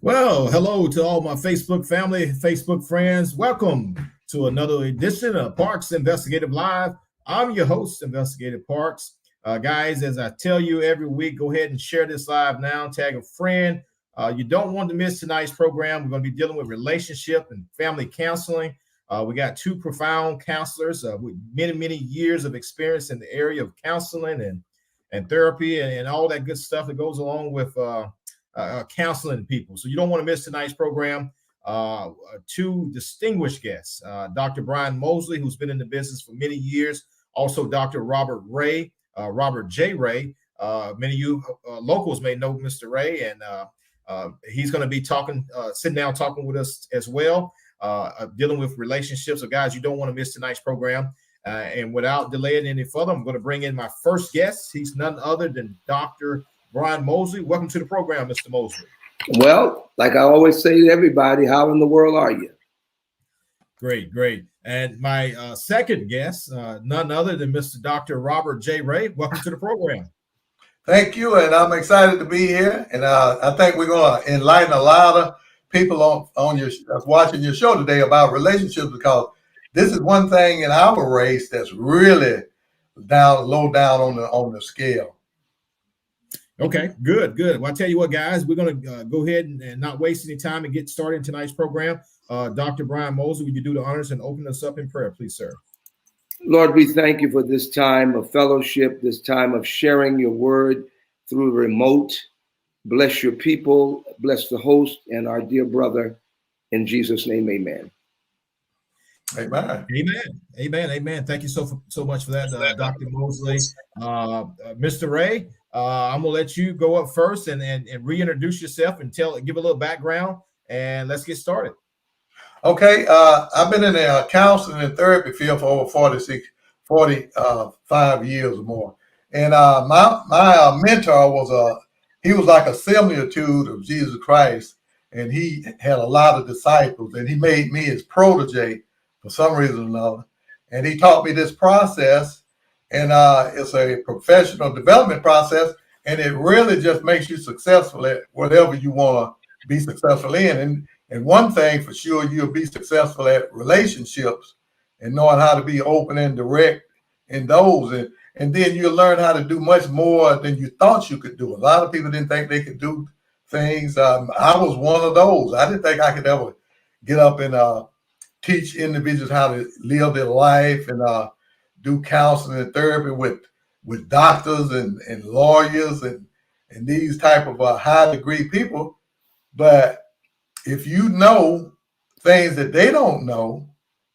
Well, hello to all my Facebook family, Facebook friends. Welcome to another edition of Parks Investigative Live. I'm your host, Investigative Parks. Guys, as I tell you every week, go ahead and share this live now, tag a friend. You don't want to miss tonight's program. We're going to be dealing with relationship and family counseling. We got two profound counselors with many, many years of experience in the area of counseling and therapy and all that good stuff that goes along with counseling people. So you don't want to miss tonight's program. Two distinguished guests, Dr. Brian Mosley, who's been in the business for many years, also Dr. Robert Ray, Robert J. Ray. Many of you locals may know Mr. Ray, and he's going to be sitting down talking with us as well, dealing with relationships. So guys, you don't want to miss tonight's program. And without delaying any further, I'm going to bring in my first guest. He's none other than Dr. Brian Mosley. Welcome to the program, Mr. Mosley. Well, like I always say to everybody, how in the world are you? Great, great. And my second guest, none other than Mr. Dr. Robert J. Ray. Welcome to the program. Thank you, and I'm excited to be here. And I think we're going to enlighten a lot of people on your watching your show today about relationships, because this is one thing in our race that's really low down on the scale. Okay, good, good. Well, I tell you what, guys, we're going to go ahead and not waste any time and get started in tonight's program. Dr. Brian Mosley, would you do the honors and open us up in prayer, please, sir? Lord, we thank you for this time of fellowship, this time of sharing your word through remote. Bless your people, bless the host and our dear brother. In Jesus' name, amen. Amen. Amen. Amen. Amen. Thank you so much for that, Dr. Mosley. Mr. Ray, I'm gonna let you go up first and reintroduce yourself and give a little background, and let's get started. Okay, I've been in the counseling and therapy field for over 45 years or more, and my mentor he was like a similitude of Jesus Christ, and he had a lot of disciples, and he made me his protege for some reason or another, and he taught me this process, and it's a professional development process, and it really just makes you successful at whatever you want to be successful in. And one thing for sure, you'll be successful at relationships and knowing how to be open and direct in those. And then you'll learn how to do much more than you thought you could do. A lot of people didn't think they could do things. I was one of those. I didn't think I could ever get up and teach individuals how to live their life and do counseling and therapy with doctors and lawyers and these type of high degree people. But if you know things that they don't know,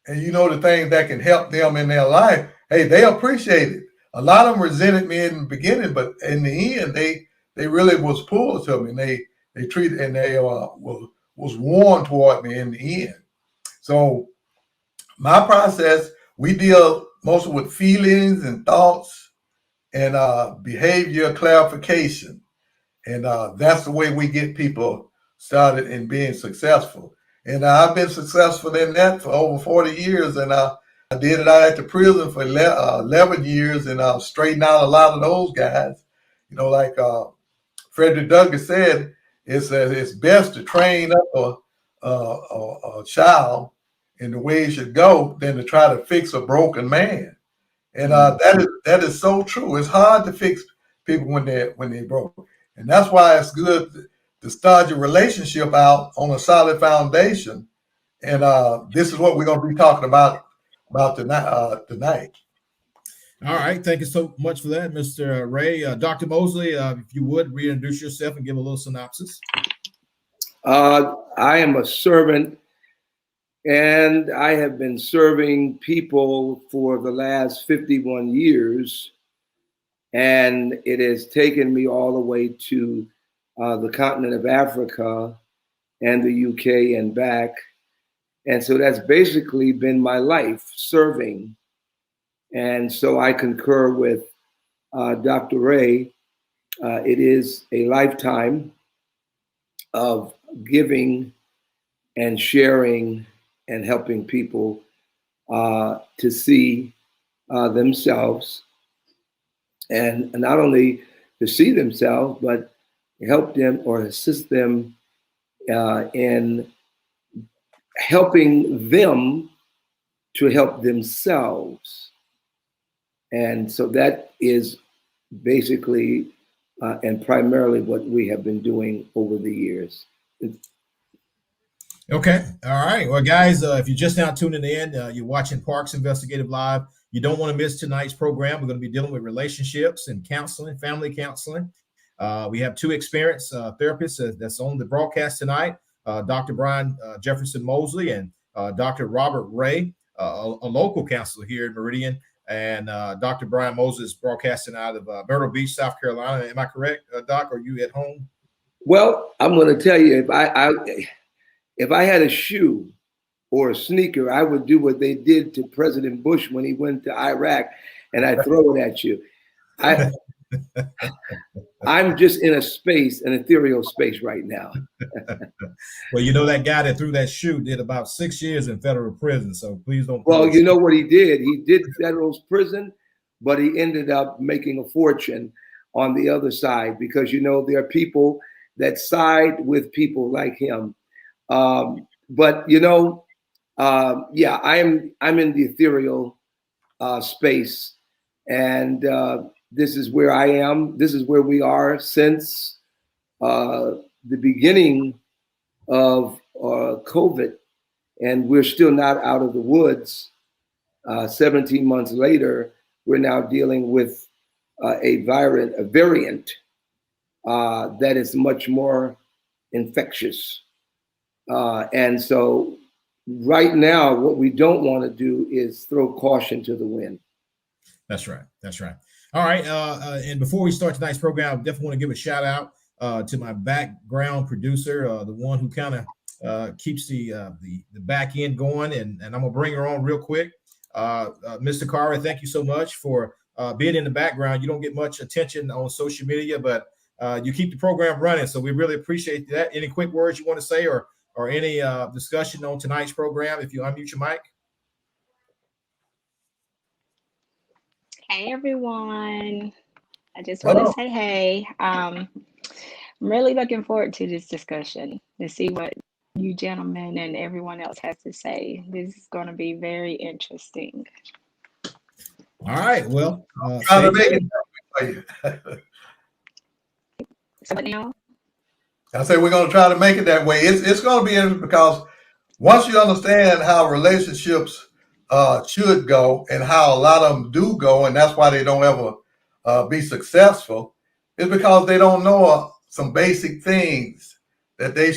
and you know the things that can help them in their life, hey, they appreciate it. A lot of them resented me in the beginning, but in the end, they really was pulled to me, and they treated, and they was warm toward me in the end. So my process, we deal mostly with feelings and thoughts and behavior clarification, and that's the way we get people started in being successful. And I've been successful in that for over 40 years. And I did it out at the prison for 11 years, and straightened out a lot of those guys. You know, like Frederick Douglass said, it's best to train up a child in the way he should go than to try to fix a broken man. And that is so true. It's hard to fix people when they're broke. And that's why it's good to start your relationship out on a solid foundation. And this is what we're going to be talking about tonight. All right. Thank you so much for that, Mr. Ray. Dr. Mosley, if you would reintroduce yourself and give a little synopsis. I am a servant, and I have been serving people for the last 51 years. And it has taken me all the way to the continent of Africa and the UK and back. And so that's basically been my life, serving. And so I concur with Dr. Ray. It is a lifetime of giving and sharing and helping people to see themselves, and not only to see themselves, but help them or assist them in helping them to help themselves. And so that is basically and primarily what we have been doing over the years. Okay. All right. Well, guys, if you're just now tuning in, you're watching Parks Investigative Live. You don't want to miss tonight's program. We're going to be dealing with relationships and counseling, family counseling. We have two experienced therapists that's on the broadcast tonight, Dr. Brian Jefferson Mosley and Dr. Robert Ray, a local counselor here in Meridian. And Dr. Brian Mosley is broadcasting out of Myrtle Beach, South Carolina. Am I correct, Doc? Are you at home? Well, I'm going to tell you, if I had a shoe or a sneaker, I would do what they did to President Bush when he went to Iraq, and I throw it at you. I'm just in a space, an ethereal space right now. Well, you know, that guy that threw that shoe did about 6 years in federal prison, so please don't. Well, you know what he did? He did federal prison, but he ended up making a fortune on the other side because, you know, there are people that side with people like him. But, you know, yeah, I'm in the ethereal space, and this is where I am. This is where we are since the beginning of COVID, and we're still not out of the woods. 17 months later, we're now dealing with a variant that is much more infectious. And so right now, what we don't want to do is throw caution to the wind. That's right. That's right. All right. And before we start tonight's program, I definitely want to give a shout out to my background producer, the one who kind of keeps the back end going. And I'm going to bring her on real quick. Mr. Carter, thank you so much for being in the background. You don't get much attention on social media, but you keep the program running. So we really appreciate that. Any quick words you want to say or any discussion on tonight's program, if you unmute your mic? Hey, everyone. I just want to say hey. I'm really looking forward to this discussion to see what you gentlemen and everyone else has to say. This is going to be very interesting. All right. Well, try to make it for you. So what now? I say we're going to try to make it that way. It's going to be interesting because once you understand how relationships should go and how a lot of them do go, and that's why they don't ever be successful, is because they don't know some basic things that they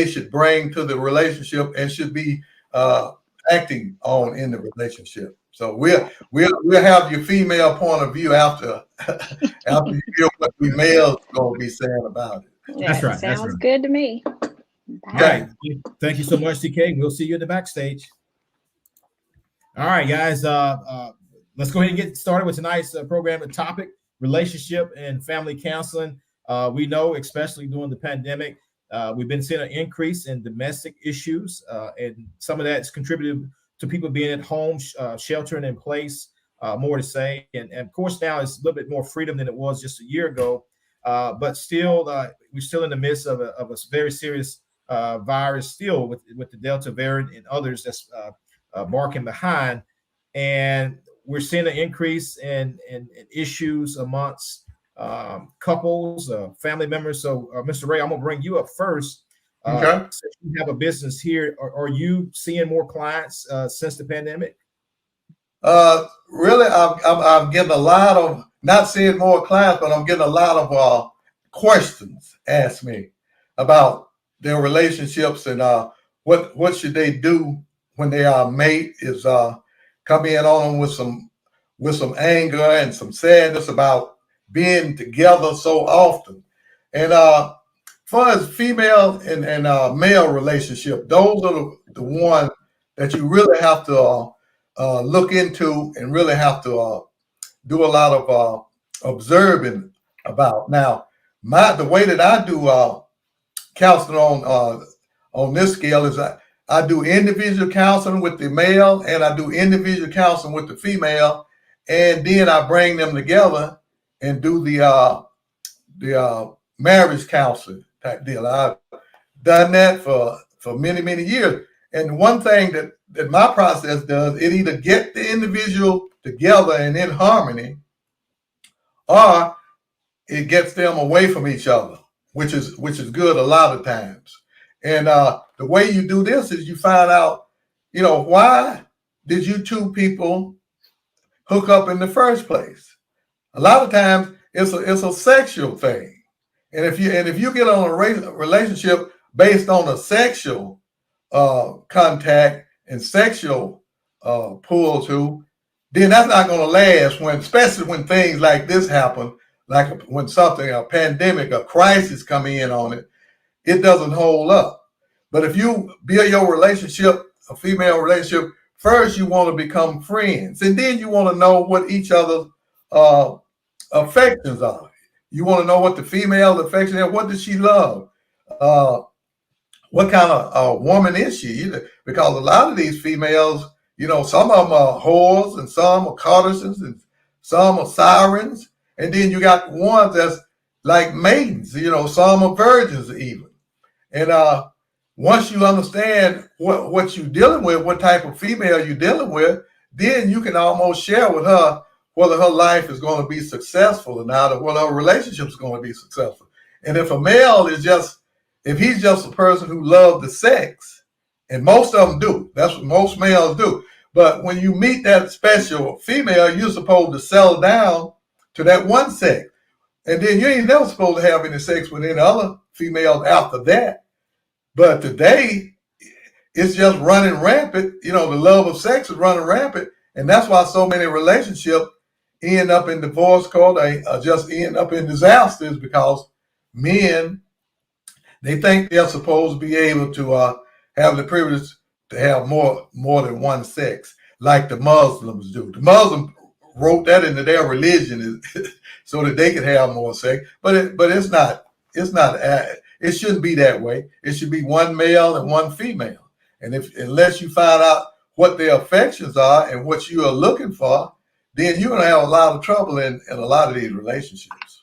should bring to the relationship and should be acting on in the relationship. So we'll have your female point of view after you hear what we males going to be saying about it. That's right. Sounds good to me. Bye. Right. Thank you so much, TK. We'll see you in the backstage. All right, guys. Let's go ahead and get started with tonight's program and topic: relationship and family counseling. We know, especially during the pandemic, we've been seeing an increase in domestic issues, and some of that's contributed to people being at home, sheltering in place. More to say, and of course now it's a little bit more freedom than it was just a year ago. But still, we're still in the midst of a very serious virus, still with the Delta variant and others that's barking behind, and we're seeing an increase in issues amongst couples, family members. So, Mr. Ray, I'm gonna bring you up first. Okay. Since you have a business here, are you seeing more clients since the pandemic? Really, I'm getting a lot of, not seeing more clients, but I'm getting a lot of questions asked me about their relationships and what should they do when their mate is coming in on them with some anger and some sadness about being together so often. And far as female and male relationship, those are the one that you really have to look into and really have to do a lot of observing about. Now, the way that I do counseling on this scale is I do individual counseling with the male and I do individual counseling with the female, and then I bring them together and do the marriage counseling type deal. done that for many, many years. And one thing that my process does, it either get the individual together and in harmony, or it gets them away from each other, which is good a lot of times. And the way you do this is you find out, why did you two people hook up in the first place? A lot of times it's a sexual thing. And if you get on a relationship based on a sexual contact and sexual pull to, then that's not going to last. Especially when things like this happen, like when a pandemic, a crisis come in on it, it doesn't hold up. But if you build your relationship, a female relationship, first you want to become friends, and then you want to know what each other's affections are. You want to know what the female affection is. What does she love? What kind of woman is she? Because a lot of these females, some of them are whores, and some are courtesans, and some are sirens, and then you got ones that's like maidens. Some are virgins even. And once you understand what you're dealing with, what type of female you're dealing with, then you can almost share with her whether her life is going to be successful or not, or whether her relationship is going to be successful. And if a male if he's just a person who loves the sex, and most of them do, that's what most males do. But when you meet that special female, you're supposed to settle down to that one sex. And then you ain't never supposed to have any sex with any other females after that. But today, it's just running rampant. The love of sex is running rampant. And that's why so many relationships end up in divorce court, they just end up in disasters, because men, they think they're supposed to be able to have the privilege to have more than one sex, like the Muslims do. The Muslims wrote that into their religion so that they could have more sex, but it's not. It shouldn't be that way. It should be one male and one female. And unless you find out what their affections are and what you are looking for, then you're going to have a lot of trouble in a lot of these relationships.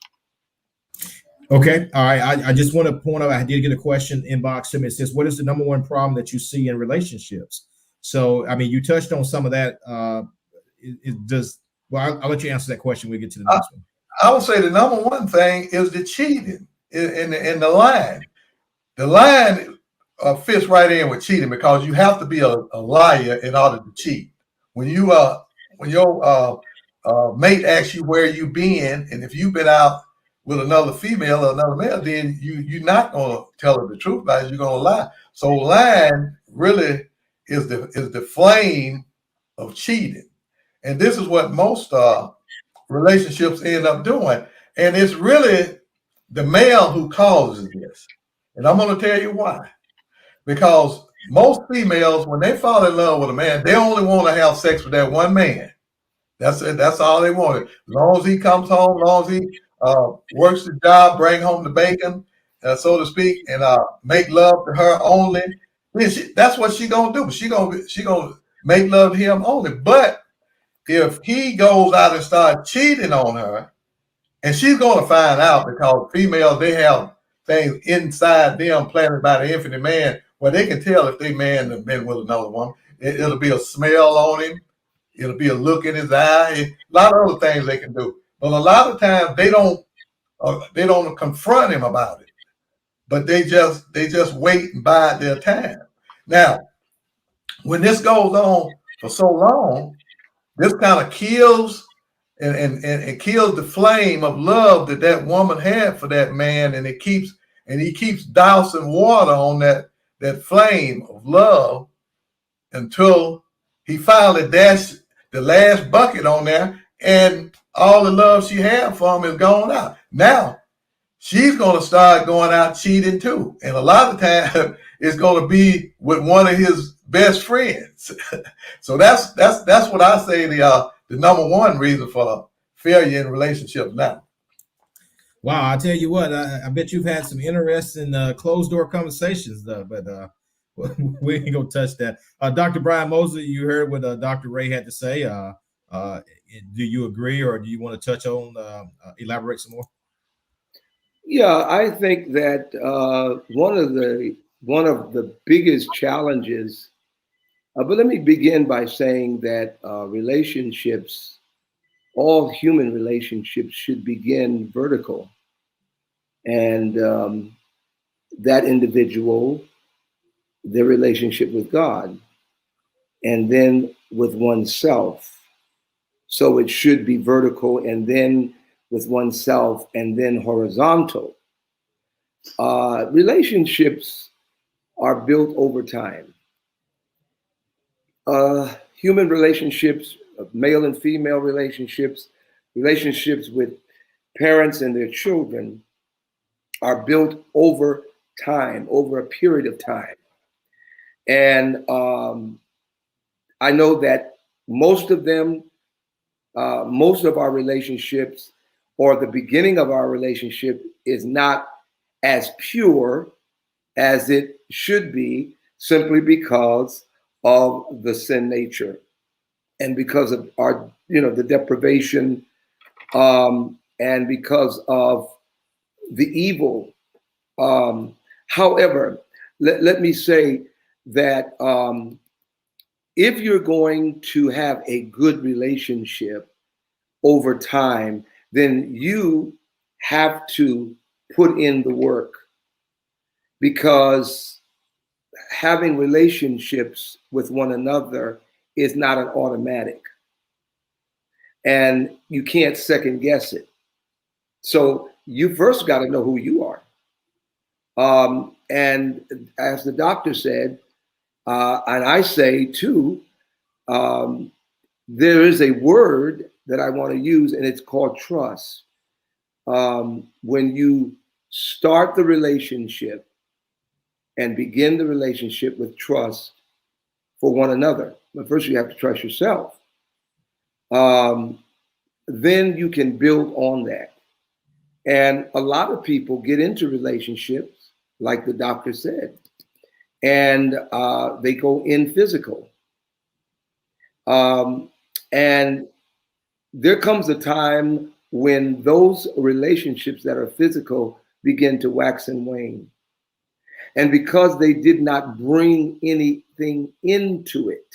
Okay. All right. I just want to point out, I did get a question inbox to me. It says, what is the number one problem that you see in relationships? So, I mean, you touched on some of that. I'll let you answer that question. We'll get to the next one. I would say the number one thing is the cheating in the line. The line fits right in with cheating, because you have to be a liar in order to cheat. When your mate asks you where you been, and if you've been out with another female or another male, then you're not going to tell her the truth about it. You're going to lie. So lying really is the flame of cheating, and this is what most relationships end up doing. And it's really the male who causes this, and I'm going to tell you why. Because most females, when they fall in love with a man, they only want to have sex with that one man. That's it. That's all they wanted. As long as he comes home, as long as he works the job, bring home the bacon, so to speak, and make love to her only. That's what she gonna do. She gonna make love to him only. But if he goes out and starts cheating on her, and she's gonna find out, because females, they have things inside them planted by the infinite man where they can tell if they man have been with another woman. It'll be a smell on him. It'll be a look in his eye. A lot of other things they can do. But a lot of times they don't confront him about it. But they just wait and bide their time. Now, when this goes on for so long, this kind of kills and kills the flame of love that woman had for that man, and he keeps dousing water on that flame of love until he finally dashed the last bucket on there, and all the love she had for him is gone out. Now she's going to start going out cheating too, and a lot of times it's going to be with one of his best friends. So that's what I say the number one reason for failure in relationships now. Wow, I tell you what, I bet you've had some interesting closed door conversations, though, but we ain't gonna touch that. Dr. Brian Mosley, you heard what Dr. Ray had to say. Do you agree, or do you want to touch on, elaborate some more? Yeah, I think that one of the one of the biggest challenges. But let me begin by saying that relationships, all human relationships, should begin vertical. And that individual, their relationship with God, and then with oneself. So it should be vertical, and then with oneself, and then horizontal. Relationships are built over time. Human relationships, male and female relationships, relationships with parents and their children are built over time, over a period of time. And I know that most of them, most of our relationships, or the beginning of our relationship, is not as pure as it should be, simply because of the sin nature and because of our, the deprivation, and because of the evil. However, let me say that if you're going to have a good relationship over time, then you have to put in the work, because having relationships with one another is not an automatic, and you can't second guess it. So you first got to know who you are. And as the doctor said, and I say too, there is a word that I want to use, and it's called trust. When you start the relationship and begin the relationship with trust for one another, but first you have to trust yourself. Then you can build on that. And a lot of people get into relationships, like the doctor said, and they go in physical. And there comes a time when those relationships that are physical begin to wax and wane. And because they did not bring anything into it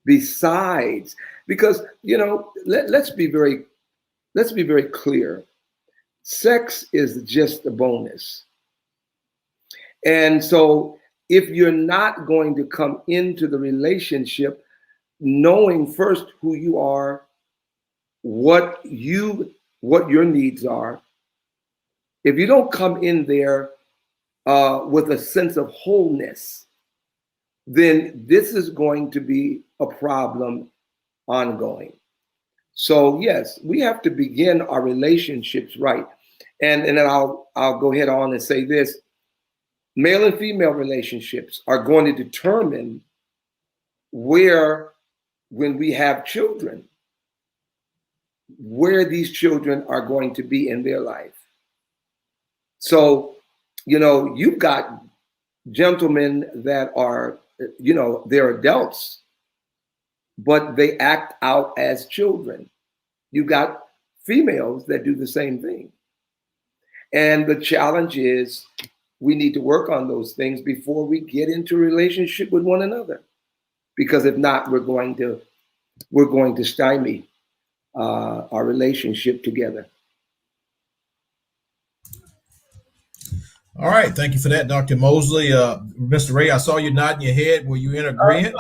besides, because, let's be very clear. Sex is just a bonus. And so if you're not going to come into the relationship knowing first who you are, what your needs are, if you don't come in there with a sense of wholeness, then this is going to be a problem ongoing. So yes, we have to begin our relationships right. And then I'll go ahead on and say this. Male and female relationships are going to determine when we have children, where these children are going to be in their life. So, you've got gentlemen that are, they're adults, but they act out as children. You've got females that do the same thing. And the challenge is we need to work on those things before we get into a relationship with one another. Because if not, we're going to stymie our relationship together. All right. Thank you for that, Dr. Mosley. Mr. Ray, I saw you nodding your head. Were you in agreement?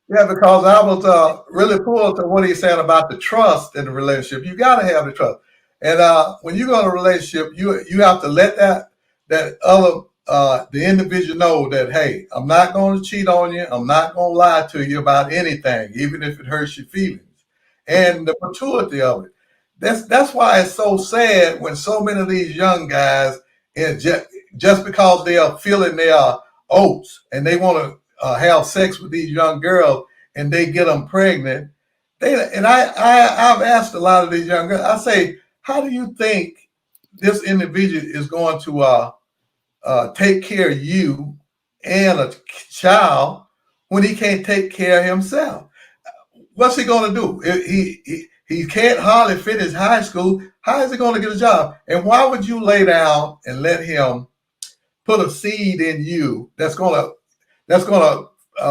Yeah, because I was really pulled to what he's saying about the trust in the relationship. You got to have the trust. And when you go in a relationship, you have to let that other the individual know that, hey, I'm not going to cheat on you. I'm not going to lie to you about anything, even if it hurts your feelings. And the maturity of it. That's why it's so sad when so many of these young guys, and just because they are feeling their oats and they want to have sex with these young girls and they get them pregnant. I've asked a lot of these young girls, I say, how do you think this individual is going to take care of you and a child when he can't take care of himself? What's he going to do? He can't hardly finish high school. How is he going to get a job? And why would you lay down and let him put a seed in you that's gonna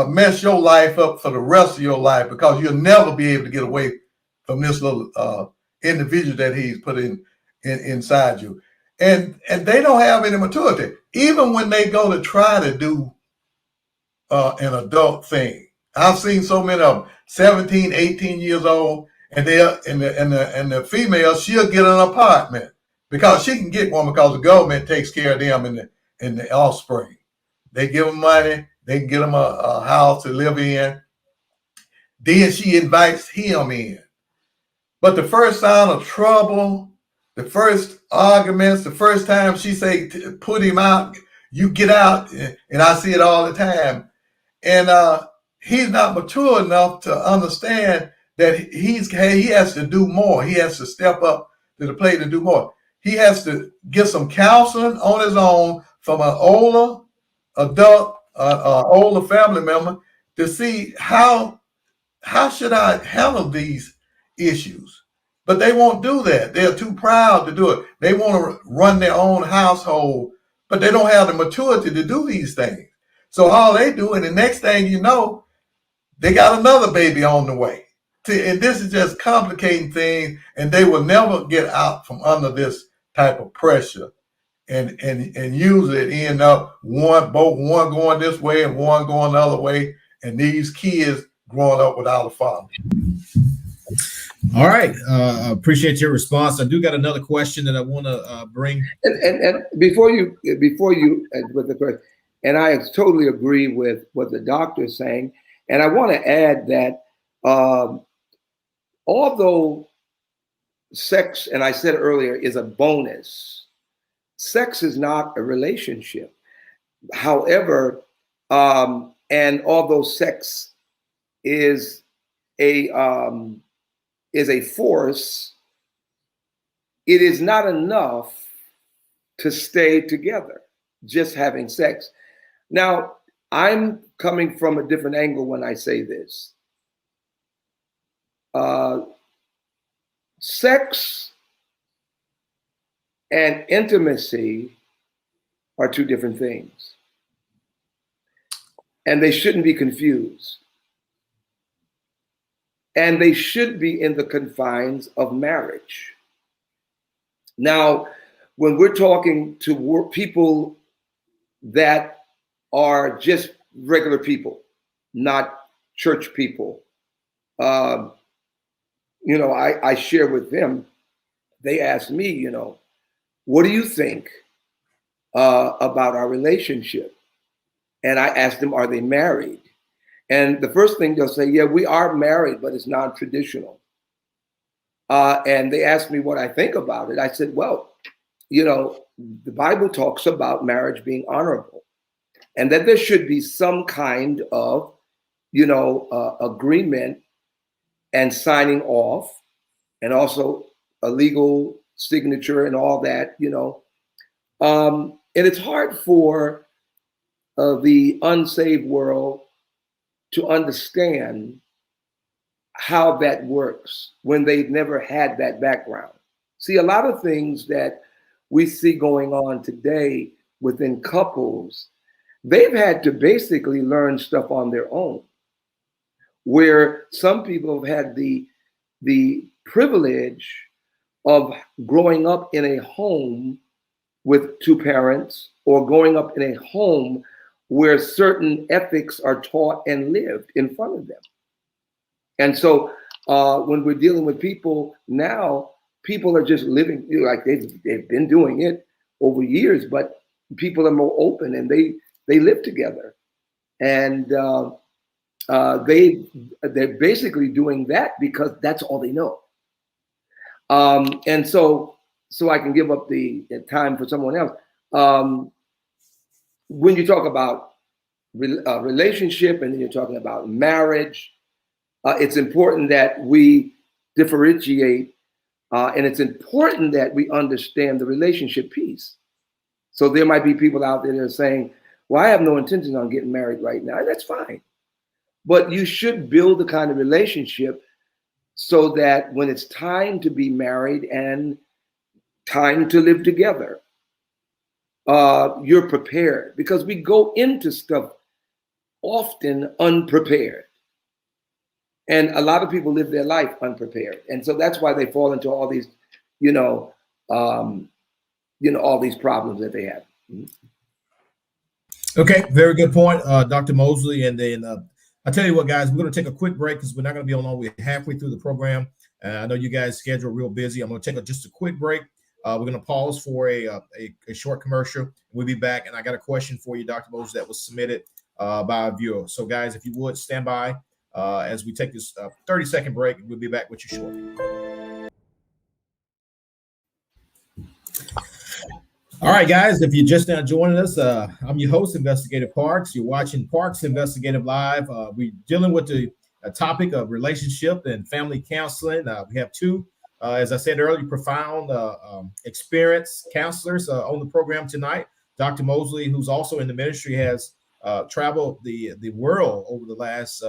mess your life up for the rest of your life, because you'll never be able to get away from this little individual that he's put inside you. And they don't have any maturity. Even when they go to try to do an adult thing. I've seen so many of them, 17, 18 years old, and the female, she'll get an apartment because she can get one because the government takes care of them and the offspring. They give them money, they can get them a house to live in. Then she invites him in. But the first sign of trouble, the first arguments, the first time she say, put him out, you get out, and I see it all the time. And he's not mature enough to understand that he has to do more. He has to step up to the plate and do more. He has to get some counseling on his own from an older adult, older family member, to see how should I handle these issues. But they won't do that. They're too proud to do it. They want to run their own household, but they don't have the maturity to do these things. So all they do, and the next thing you know, they got another baby on the way. And this is just complicating things, and they will never get out from under this type of pressure. And usually it end up one going this way and one going the other way, and these kids growing up without a father. All right. Appreciate your response. I do got another question that I want to bring. And before you with the question, and I totally agree with what the doctor is saying. And I want to add that although sex, and I said earlier, is a bonus, sex is not a relationship. However, and although sex is a force, it is not enough to stay together, just having sex. Now, I'm coming from a different angle when I say this. Sex and intimacy are two different things, and they shouldn't be confused. And they should be in the confines of marriage. Now, when we're talking to people that are just regular people, not church people, I share with them, they ask me, what do you think about our relationship? And I ask them, are they married? And the first thing they'll say, yeah, we are married, but it's non-traditional. And they asked me what I think about it. I said, well, the Bible talks about marriage being honorable, and that there should be some kind of, agreement and signing off, and also a legal signature and all that, And it's hard for the unsaved world to understand how that works when they've never had that background. See, a lot of things that we see going on today within couples, they've had to basically learn stuff on their own, where some people have had the privilege of growing up in a home with two parents, or growing up in a home where certain ethics are taught and lived in front of them. And so when we're dealing with people now, people are just living like they've been doing it over years, but people are more open and they live together. And they're basically doing that because that's all they know. And so I can give up the time for someone else. When you talk about relationship and then you're talking about marriage, it's important that we differentiate, and it's important that we understand the relationship piece. So there might be people out there that are saying, well, I have no intention on getting married right now. That's fine. But you should build the kind of relationship so that when it's time to be married and time to live together, you're prepared, because we go into stuff often unprepared. And a lot of people live their life unprepared. And so that's why they fall into all these, all these problems that they have. Okay, very good point, Dr. Mosley. And then I'll tell you what, guys, we're going to take a quick break because we're not going to be on long. We're halfway through the program. I know you guys' schedule real busy. I'm going to take just a quick break. We're going to pause for a short commercial. We'll be back. And I got a question for you, Dr. Mosley, that was submitted by a viewer. So, guys, if you would stand by as we take this 30-second break, we'll be back with you shortly. All right, guys, if you're just now joining us, I'm your host, Investigative Parks. You're watching Parks Investigative Live. We're dealing with the topic of relationship and family counseling. We have two, as I said earlier, profound experienced counselors on the program tonight. Dr. Mosley, who's also in the ministry, has traveled the world over the last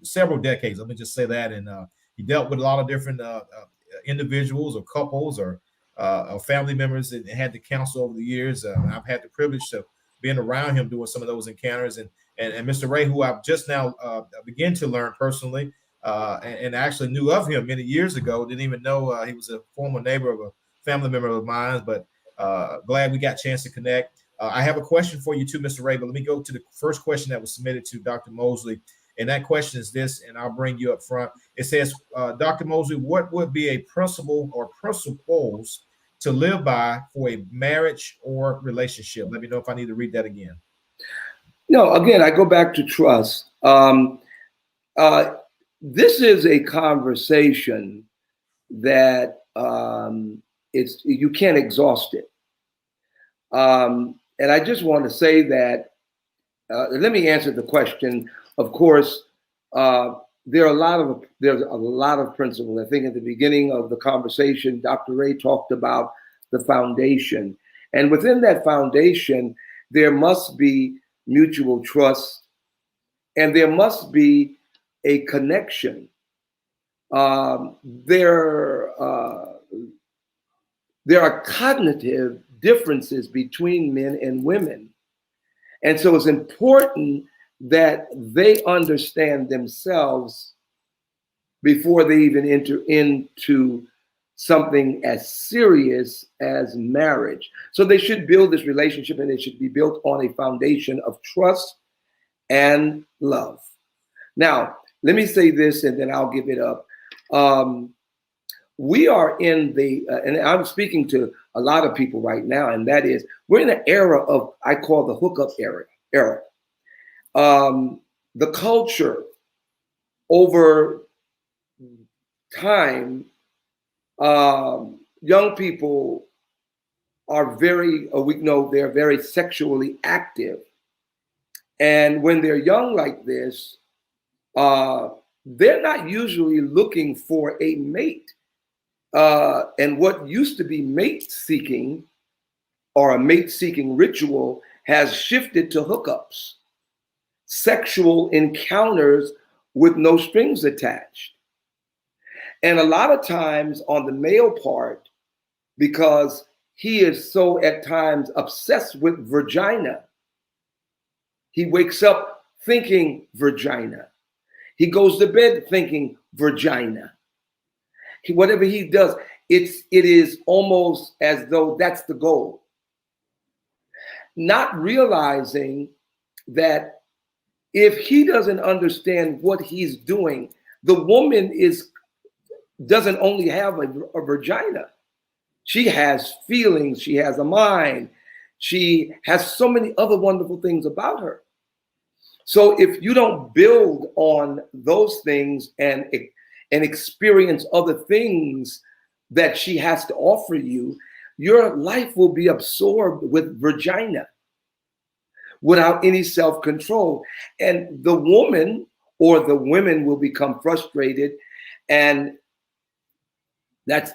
several decades. Let me just say that. And he dealt with a lot of different individuals or couples or family members that had to counsel over the years. I've had the privilege of being around him doing some of those encounters. And Mr. Ray, who I've just now begun to learn personally, and actually knew of him many years ago, didn't even know he was a former neighbor of a family member of mine, but glad we got a chance to connect. I have a question for you too, Mr. Ray, but let me go to the first question that was submitted to Dr. Mosley. And that question is this, and I'll bring you up front. It says, Dr. Mosley, what would be a principle or principles to live by for a marriage or relationship? Let me know if I need to read that again. No, again, I go back to trust. This is a conversation that you can't exhaust it. And I just want to say that, let me answer the question. Of course, there's a lot of principles. I think at the beginning of the conversation, Dr. Ray talked about the foundation. And within that foundation, there must be mutual trust, and there must be a connection. There are cognitive differences between men and women. And so it's important that they understand themselves before they even enter into something as serious as marriage. So they should build this relationship, and it should be built on a foundation of trust and love. Now, let me say this, and then I'll give it up. We are in and I'm speaking to a lot of people right now, and that is, we're in an era of, I call the hookup era. The culture over time, young people are we know they're very sexually active. And when they're young like this, they're not usually looking for a mate. And what used to be mate seeking or a mate seeking ritual has shifted to hookups, sexual encounters with no strings attached. And a lot of times on the male part, because he is so at times obsessed with vagina, he wakes up thinking vagina. He goes to bed thinking vagina. Whatever he does, it is almost as though that's the goal. Not realizing that if he doesn't understand what he's doing, the woman doesn't only have a vagina. She has feelings, she has a mind, she has so many other wonderful things about her. So if you don't build on those things and experience other things that she has to offer you, your life will be absorbed with vagina without any self-control. And the woman or the women will become frustrated. And that's,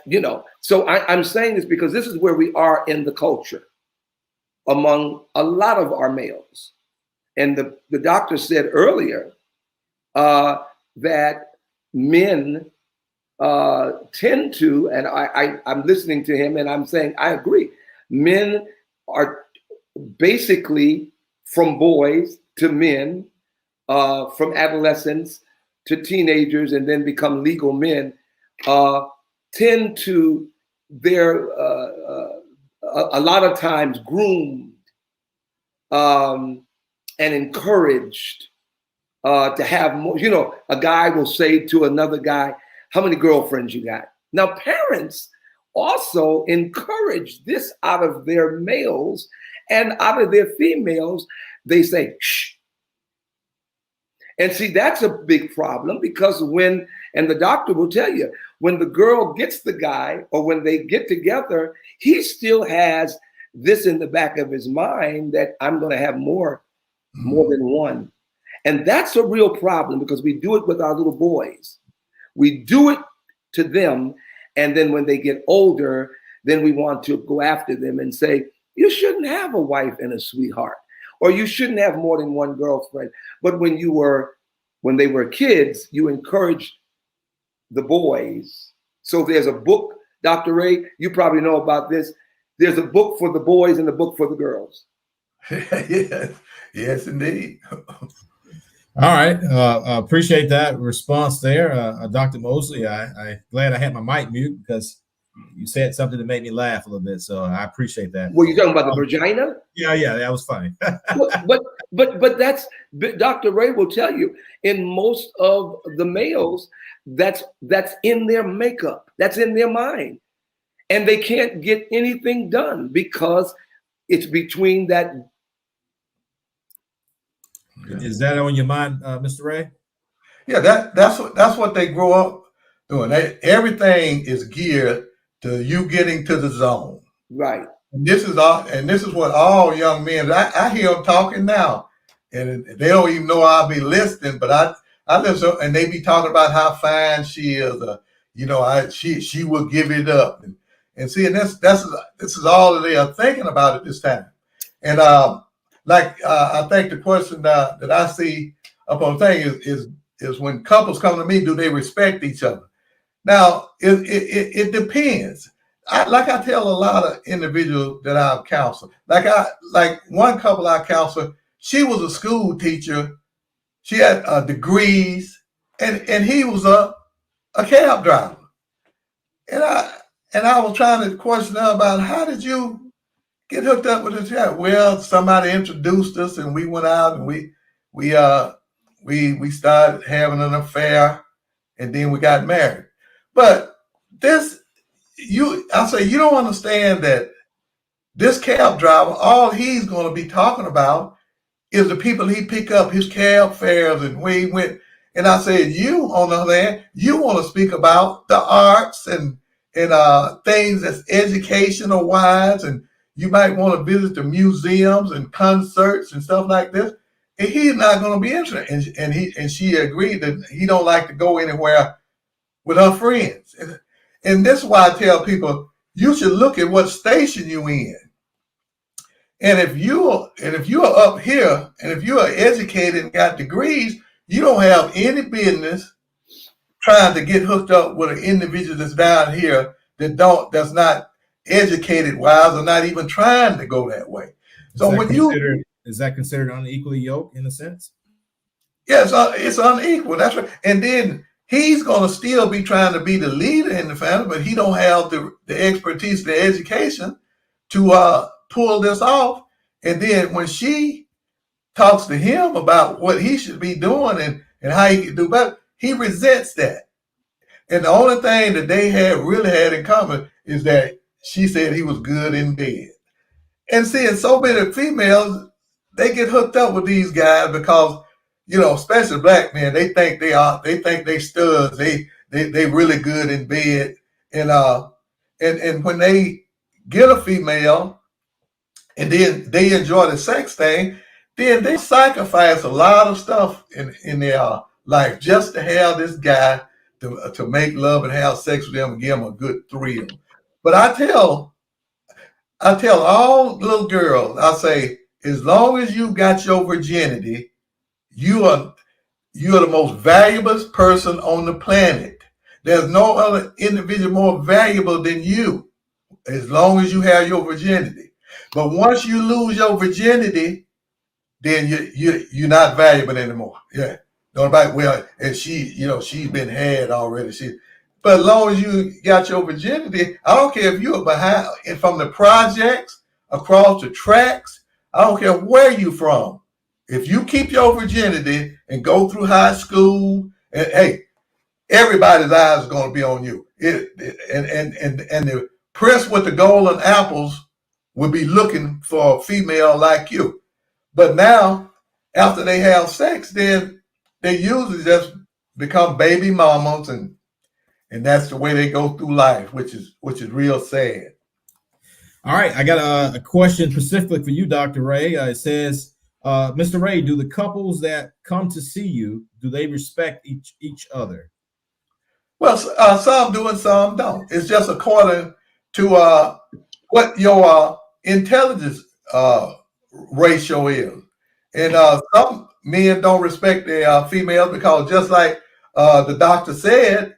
so I'm saying this because this is where we are in the culture among a lot of our males. And the doctor said earlier that men tend to, and I'm listening to him and I'm saying, I agree, men are basically from boys to men, from adolescents to teenagers, and then become legal men, tend to, they're a lot of times groomed and encouraged to have more. You know, a guy will say to another guy, how many girlfriends you got? Now, parents also encourage this out of their males, and out of their females, they say, shh. And see, that's a big problem, because when, and the doctor will tell you, when the girl gets the guy, or when they get together, he still has this in the back of his mind that I'm going to have more than one. And that's a real problem, because we do it with our little boys. We do it to them. And then when they get older, then we want to go after them and say, you shouldn't have a wife and a sweetheart, or you shouldn't have more than one girlfriend. But when they were kids, you encouraged the boys. So there's a book, Dr. Ray, you probably know about this. There's a book for the boys and a book for the girls. Yes, indeed. All right. Appreciate that response there. Dr. Mosley, I glad I had my mic mute, because you said something that made me laugh a little bit. So I appreciate that. Were you talking about the vagina? Yeah, that was funny. but that's, Dr. Ray will tell you, in most of the males, that's in their makeup, that's in their mind. And they can't get anything done because it's between that. Is that on your mind, Mr. Ray? Yeah, that's what they grow up doing. Everything is geared to you getting to the zone. Right. And this is what all young men. I hear them talking now, and they don't even know I'll be listening. But I listen, and they be talking about how fine she is. She will give it up, and see, and this is all that they are thinking about at this time. And I think the question that I see up on the thing is when couples come to me, do they respect each other? Now, it depends. I tell a lot of individuals that I've counseled. Like one couple I counseled, she was a school teacher. She had degrees, and he was a cab driver. And I was trying to question her about, how did you get hooked up with this guy? Well, somebody introduced us, and we went out, and we started having an affair, and then we got married. But I say, you don't understand that this cab driver, all he's going to be talking about is the people he pick up, his cab fares, and where he went. And I said, you, on the other hand, you want to speak about the arts and things that's educational wise, and you might want to visit the museums and concerts and stuff like this. And he's not going to be interested. And she agreed that he don't like to go anywhere with her friends. And this is why I tell people, you should look at what station you in. And if you are up here, and if you are educated and got degrees, you don't have any business trying to get hooked up with an individual that's down here that's not educated wise, or not even trying to go that way. So is that considered unequally yoked in a sense? Yes, it's unequal. That's right. And then he's going to still be trying to be the leader in the family, but he don't have the expertise, the education to pull this off. And then when she talks to him about what he should be doing and how he can do better, he resents that. And the only thing that they really had in common is that she said he was good in bed. And seeing so many females, they get hooked up with these guys because, especially black men, they think they studs. They really good in bed. And when they get a female and then they enjoy the sex thing, then they sacrifice a lot of stuff in their life just to have this guy to make love and have sex with them and give them a good thrill. But I tell all little girls, I say, as long as you got your virginity, you are the most valuable person on the planet. There's no other individual more valuable than you, as long as you have your virginity. But once you lose your virginity, then you're not valuable anymore. Yeah. Nobody, well, and she's been had already. But as long as you got your virginity, I don't care if you're behind from the projects across the tracks. I don't care where you from. If you keep your virginity and go through high school, and hey, everybody's eyes are going to be on you. And the prince with the golden apples will be looking for a female like you. But now, after they have sex, then they usually just become baby mamas, and that's the way they go through life, which is real sad. All right, I got a question specifically for you, Dr. Ray. It says, Mr. Ray, do the couples that come to see you, do they respect each other? Well, some do and some don't. It's just according to what your intelligence ratio is. And some men don't respect their females because, just like the doctor said,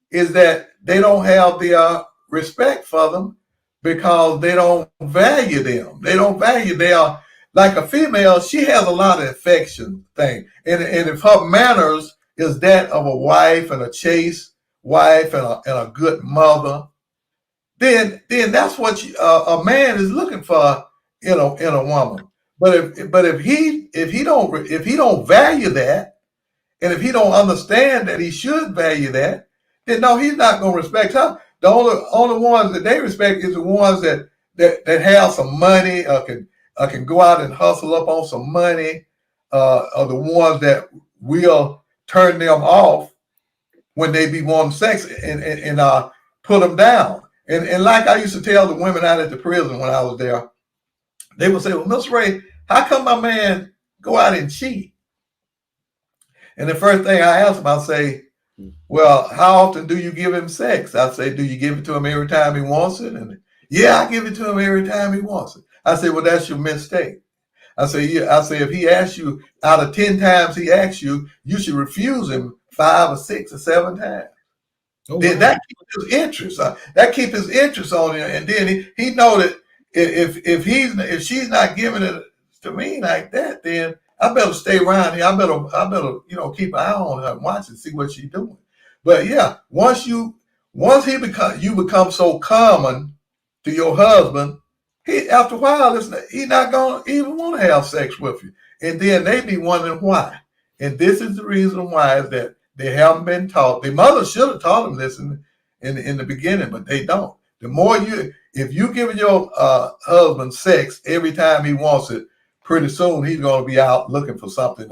is that they don't have the respect for them because they don't value them. They don't value their, like a female, she has a lot of affection thing. And if her manners is that of a wife and a chaste wife and a good mother, then that's what a man is looking for in a woman. But if he don't value that, and if he don't understand that he should value that, then no, he's not going to respect her. The only ones that they respect is the ones that have some money, or can go out and hustle up on some money, are the ones that will turn them off when they be wanting sex and put them down. And like I used to tell the women out at the prison when I was there, they would say, well, Mr. Ray, how come my man go out and cheat? And the first thing I ask him, I'll say, well, how often do you give him sex? I say, do you give it to him every time he wants it? And yeah, I give it to him every time he wants it. I say, well, that's your mistake. I say, if he asks you, out of 10 times he asks you, you should refuse him 5 or 6 or 7 times. Oh, then that keeps his interest. That keeps his interest on him. And then he know that if she's not giving it to me like that, then I better stay around here. I better keep an eye on her and watch and see what she's doing. But yeah, once you become so common to your husband, after a while he's not gonna even want to have sex with you. And then they be wondering why. And this is the reason why, is that they haven't been taught. Their mother should have taught them this in the beginning, but they don't. The more if you give your husband sex every time he wants it, pretty soon he's going to be out looking for something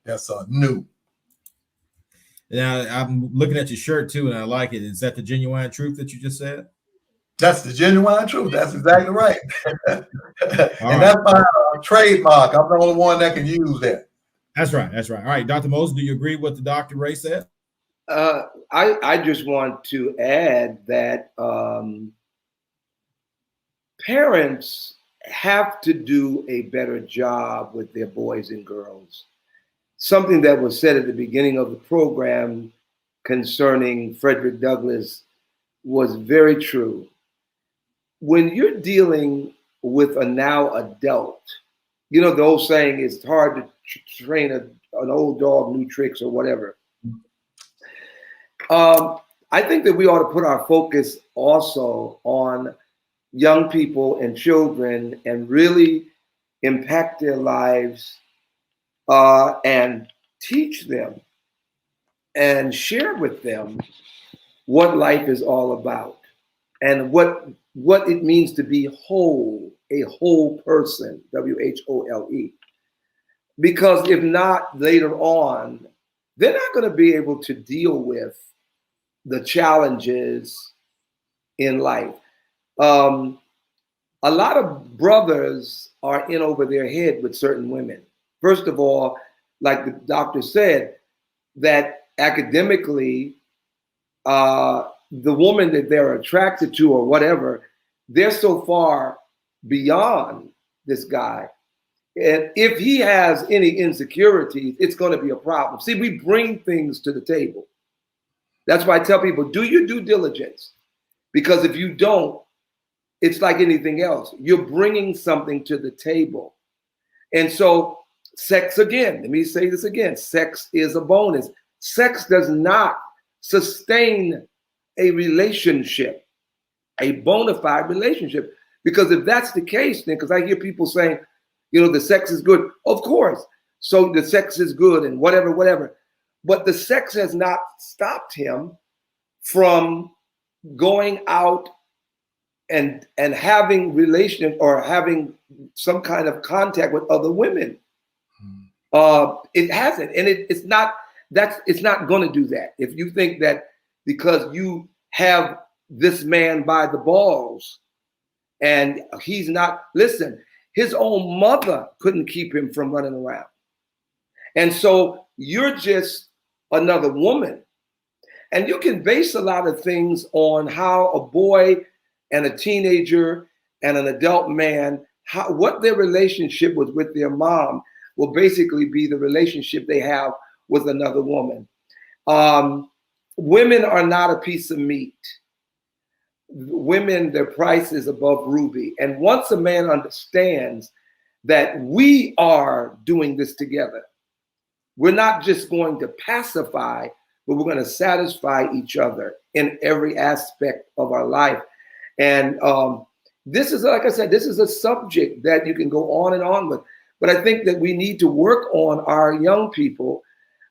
that's new. Yeah, I'm looking at your shirt too, and I like it. Is that the genuine truth that you just said? That's the genuine truth. That's exactly right. And that's my trademark. I'm the only one that can use that. That's right. All right, Dr. Moses, do you agree with what Dr. Ray said? I just want to add that parents have to do a better job with their boys and girls. Something that was said at the beginning of the program concerning Frederick Douglass was very true. When you're dealing with a now adult, the old saying is, it's hard to train an old dog new tricks or whatever. I think that we ought to put our focus also on young people and children and really impact their lives and teach them and share with them what life is all about and what it means to be whole, a whole person, WHOLE. Because if not, later on, they're not going to be able to deal with the challenges in life. A lot of brothers are in over their head with certain women. First of all, like the doctor said, that academically, the woman that they're attracted to or whatever, they're so far beyond this guy. And if he has any insecurities, it's going to be a problem. See, we bring things to the table. That's why I tell people, do your due diligence. Because if you don't, it's like anything else. You're bringing something to the table. And so sex, again, let me say this again, sex is a bonus. Sex does not sustain a relationship, a bona fide relationship. Because if that's the case, then, because I hear people saying, you know, the sex is good. Of course. So the sex is good and whatever, whatever. But the sex has not stopped him from going out and having relations or having some kind of contact with other women. It hasn't, and it's not going to do that. If you think that because you have this man by the balls and he's not, listen, his own mother couldn't keep him from running around. And so you're just another woman. And you can base a lot of things on how a boy and a teenager and an adult man, what their relationship was with their mom will basically be the relationship they have with another woman. Women are not a piece of meat. Women, their price is above ruby. And once a man understands that we are doing this together, we're not just going to pacify, but we're going to satisfy each other in every aspect of our life. And this is, like I said, this is a subject that you can go on and on with. But I think that we need to work on our young people.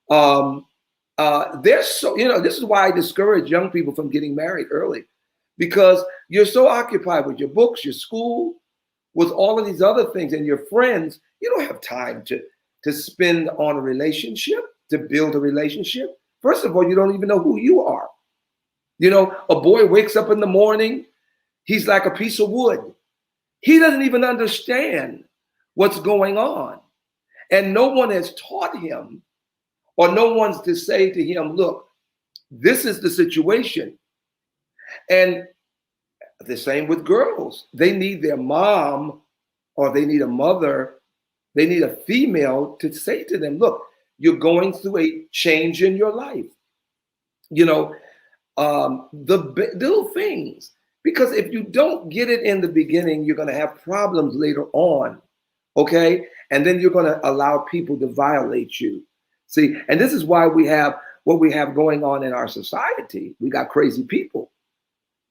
They're so, you know, this is why I discourage young people from getting married early, because you're so occupied with your books, your school, with all of these other things and your friends. You don't have time to spend on a relationship, to build a relationship. First of all, you don't even know who you are. You know, a boy wakes up in the morning, he's like a piece of wood. He doesn't even understand what's going on. And no one has taught him, or no one's to say to him, look, this is the situation. And the same with girls. They need their mom, or they need a mother, they need a female to say to them, look, you're going through a change in your life. You know, the little things. Because if you don't get it in the beginning, you're going to have problems later on. Okay. And then you're going to allow people to violate you. See, and this is why we have what we have going on in our society. We got crazy people.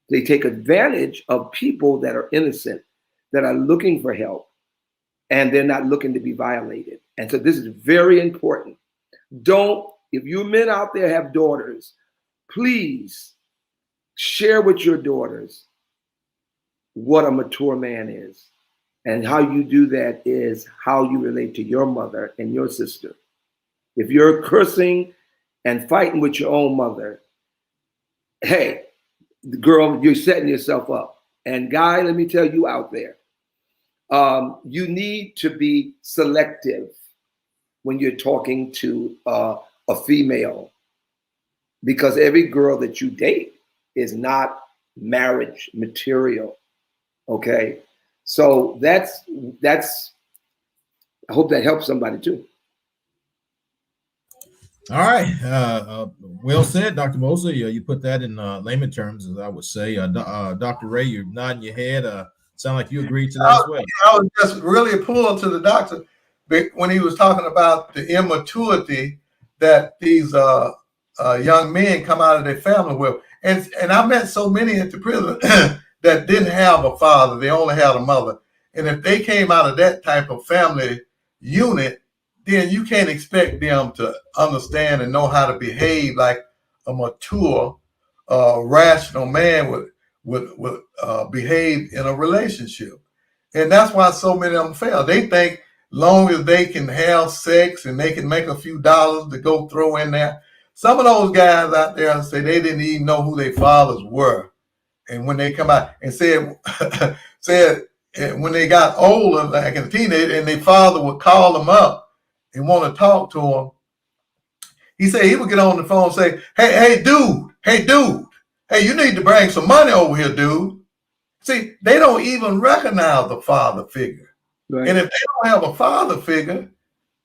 They take advantage of people that are innocent, that are looking for help, and they're not looking to be violated. And so this is very important. If you men out there have daughters, please share with your daughters what a mature man is. And how you do that is how you relate to your mother and your sister. If you're cursing and fighting with your own mother, hey, girl, you're setting yourself up. And guy, let me tell you out there, you need to be selective when you're talking to a female, because every girl that you date is not marriage material. Okay, so that's. I hope that helps somebody too. All right, well said, Dr. Mosley. You put that in layman terms, as I would say. Dr. Ray, you're nodding your head. Sound like you agreed to that as well. I was just really pulled to the doctor when he was talking about the immaturity that these young men come out of their family with. And I met so many at the prison that didn't have a father. They only had a mother. And if they came out of that type of family unit, then you can't expect them to understand and know how to behave like a mature, rational man would behave in a relationship. And that's why so many of them fail. They think long as they can have sex and they can make a few dollars to go throw in there. Some of those guys out there say they didn't even know who their fathers were. And when they come out and said when they got older, like a teenager, and their father would call them up and want to talk to them, he said he would get on the phone and say, hey, dude, hey, you need to bring some money over here, dude. See, they don't even recognize the father figure. Right. And if they don't have a father figure,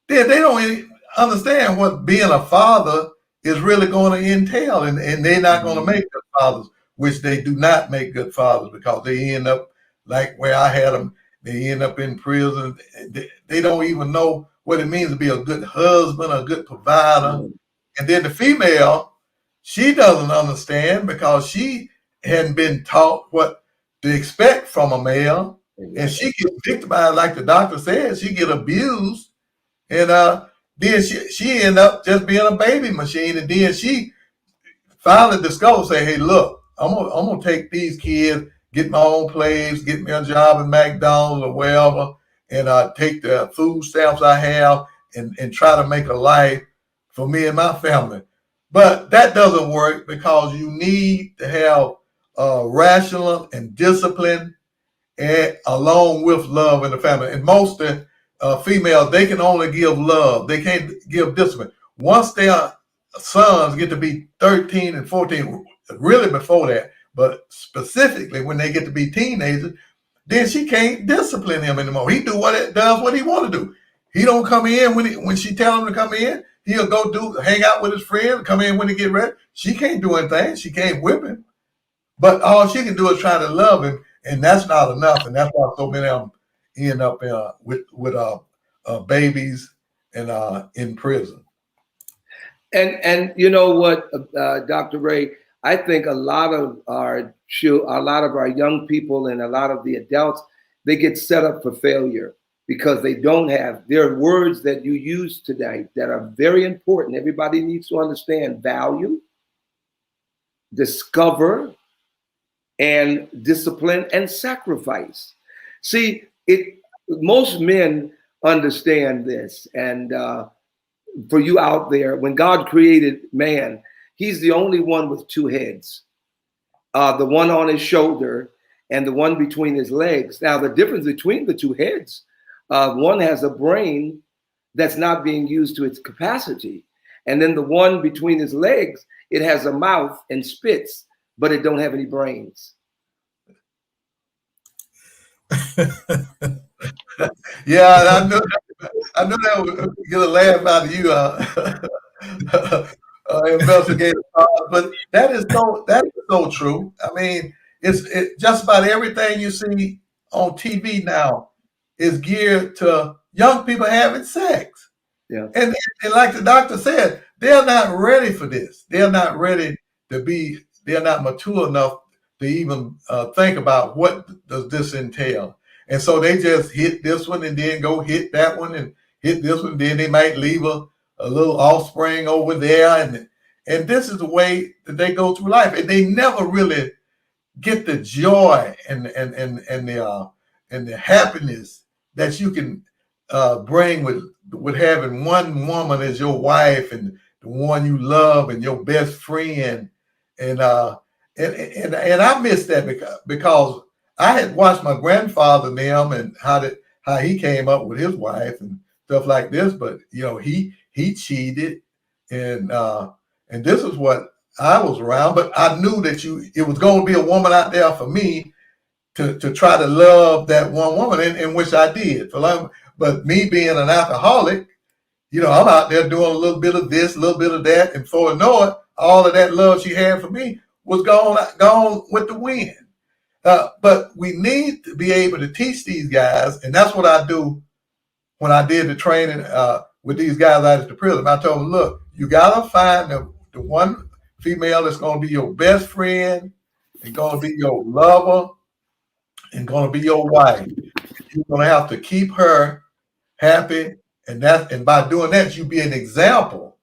then they don't even understand what being a father is really going to entail. And they're not going to make good fathers, which they do not make good fathers, because they end up like where I had them. They end up in prison. They don't even know what it means to be a good husband, a good provider. And then the female, she doesn't understand because she hadn't been taught what to expect from a male. And she gets victimized, like the doctor said, she get abused. And then she end up just being a baby machine. And then she finally discovered, say, hey, look, I'm gonna take these kids, get my own place, get me a job at McDonald's or wherever, and take the food stamps I have and try to make a life for me and my family. But that doesn't work because you need to have rational and discipline and along with love in the family. And most females, they can only give love. They can't give discipline. Once their sons get to be 13 and 14, really before that, but specifically when they get to be teenagers, then she can't discipline him anymore. He does what he want to do. He don't come in when she tell him to come in. He'll go hang out with his friends, come in when he get ready. She can't do anything. She can't whip him. But all she can do is try to love him, and that's not enough. And that's why so many of them end up with babies and in prison. And you know what, Dr. Ray, I think a lot of our young people and a lot of the adults, they get set up for failure because they don't have. There are words that you use today that are very important. Everybody needs to understand: value, discover, and discipline, and sacrifice. See, most men understand this. And for you out there, when God created man, he's the only one with two heads, the one on his shoulder and the one between his legs. Now, the difference between the two heads, one has a brain that's not being used to its capacity. And then the one between his legs, it has a mouth and spits, but it don't have any brains. Yeah, I knew that would get a laugh out of you, investigator. But that is so true. I mean, it's just about everything you see on TV now is geared to young people having sex. Yeah. And like the doctor said, they're not ready for this. They're not ready they're not mature enough to even think about what does this entail. And so they just hit this one and then go hit that one and hit this one. Then they might leave a little offspring over there. And this is the way that they go through life. And they never really get the joy and the happiness that you can bring with having one woman as your wife and the one you love and your best friend. And I miss that because I had watched my grandfather and them and how he came up with his wife and stuff like this. But he cheated and this is what I was around. But I knew that it was going to be a woman out there for me to try to love that one woman, in which I did. But me being an alcoholic, I'm out there doing a little bit of this, a little bit of that, and before I know it, all of that love she had for me was gone with the wind. But we need to be able to teach these guys, and that's what I do when I did the training with these guys out at the prison. I told them, look, you gotta find the one female that's gonna be your best friend and gonna be your lover and gonna be your wife. You're gonna have to keep her happy, and by doing that, you be an example.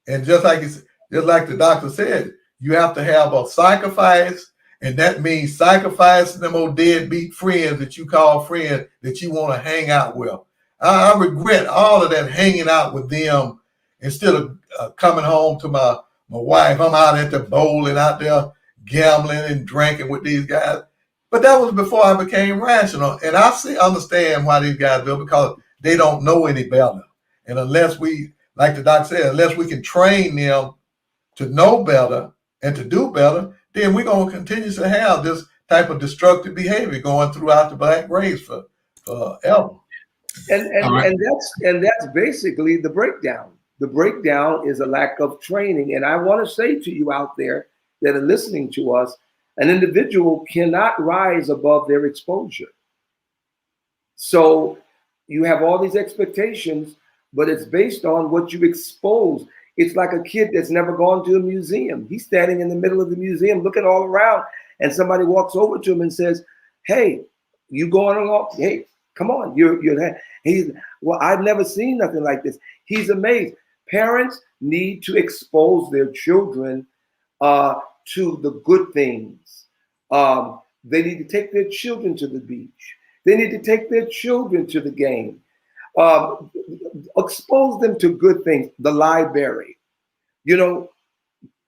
And just like the doctor said, you have to have a sacrifice, and that means sacrificing them old deadbeat friends that you call friends that you want to hang out with. I regret all of that hanging out with them instead of coming home to my wife. I'm out at the bowling, out there gambling and drinking with these guys. But that was before I became rational. And I understand why these guys do it, because they don't know any better. And unless we, like the doctor said, unless we can train them to know better and to do better, then we're going to continue to have this type of destructive behavior going throughout the Black race forever. And that's basically the breakdown. The breakdown is a lack of training. And I want to say to you out there that are listening to us, An individual cannot rise above their exposure. So you have all these expectations, but it's based on what you expose. It's like a kid that's never gone to a museum. He's standing in the middle of the museum looking all around, and somebody walks over to him and says, "Hey, you going along? Hey, come on, he's well, I've never seen nothing like this." He's amazed. Parents need to expose their children to the good things. They need to take their children to the beach. They need to take their children to the game. Expose them to good things. The library. You know,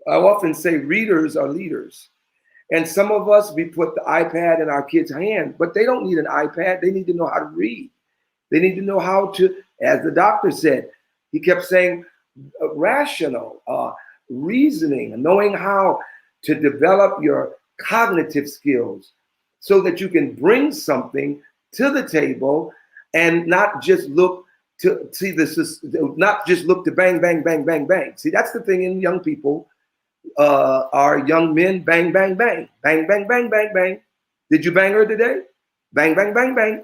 I often say readers are leaders. And some of us, we put the iPad in our kids' hand, but they don't need an iPad. They need to know how to read. They need to know how to, as the doctor said, he kept saying, rational, reasoning, knowing how to develop your cognitive skills so that you can bring something to the table and not just look to see this, not just look to bang, bang, bang, bang, bang. See, that's the thing in young people. Our young men, bang, bang, bang, bang, bang, bang, bang, bang. Did you bang her today? Bang, bang, bang, bang.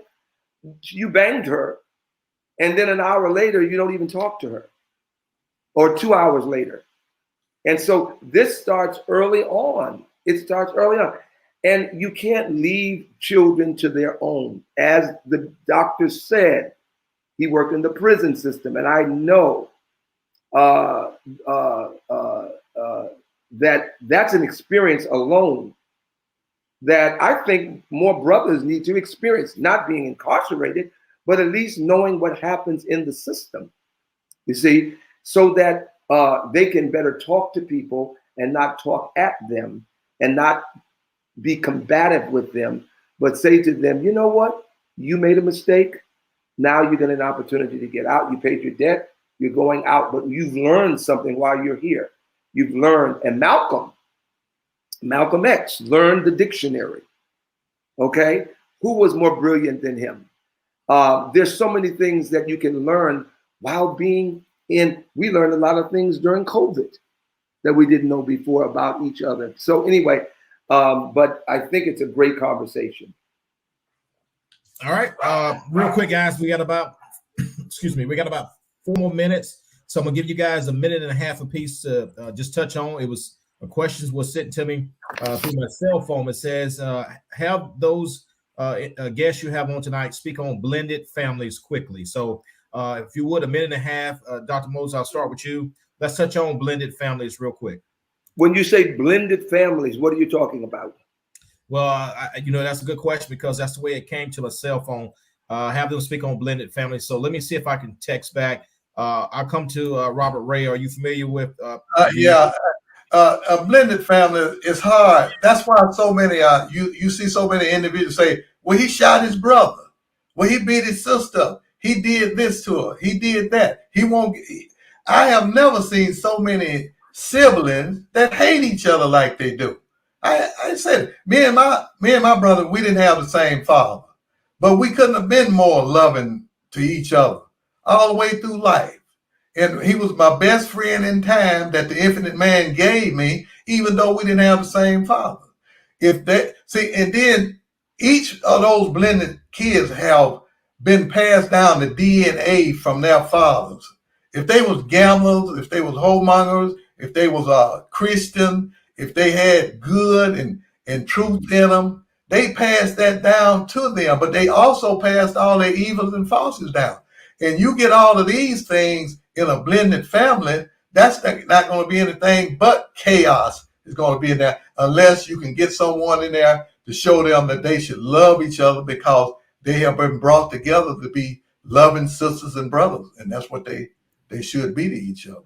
You banged her, and then an hour later, you don't even talk to her, or 2 hours later. And so this starts early on. It starts early on. And you can't leave children to their own. As the doctor said, he worked in the prison system, and I know that's an experience alone that I think more brothers need to experience, not being incarcerated, but at least knowing what happens in the system, you see, so that they can better talk to people and not talk at them and not be combative with them, but say to them, you know what, you made a mistake. Now you get an opportunity to get out. You paid your debt. You're going out, but you've learned something while you're here. You've learned, and Malcolm X learned the dictionary. Okay, who was more brilliant than him? There's so many things that you can learn while being in. We learned a lot of things during COVID that we didn't know before about each other. So anyway, but I think it's a great conversation. All right, real quick, guys, we got about, we got about 4 more minutes. So I'm gonna give you guys a minute and a half apiece to just touch on. It was questions was sent to me through my cell phone. It says, have those guests you have on tonight speak on blended families quickly. So if you would, a minute and a half, Dr. Moses, I'll start with you. Let's touch on blended families real quick. When you say blended families, what are you talking about? Well, that's a good question because that's the way it came to my cell phone. Have them speak on blended families. So let me see if I can text back. I'll come to Robert Ray. Are you familiar with? Yeah, a blended family is hard. That's why so many you see so many individuals say, "Well, he shot his brother. Well, he beat his sister. He did this to her. He did that. He won't." I have never seen so many siblings that hate each other like they do. I said, me and my brother, we didn't have the same father, but we couldn't have been more loving to each other all the way through life. And he was my best friend in time that the infinite man gave me, even though we didn't have the same father. And then each of those blended kids have been passed down the DNA from their fathers. If they was gamblers, if they was homongers, if they was Christian, if they had good and truth in them, they passed that down to them, but they also passed all their evils and falses down. And you get all of these things in a blended family, that's not going to be anything but chaos is going to be in there unless you can get someone in there to show them that they should love each other because they have been brought together to be loving sisters and brothers. And that's what they should be to each other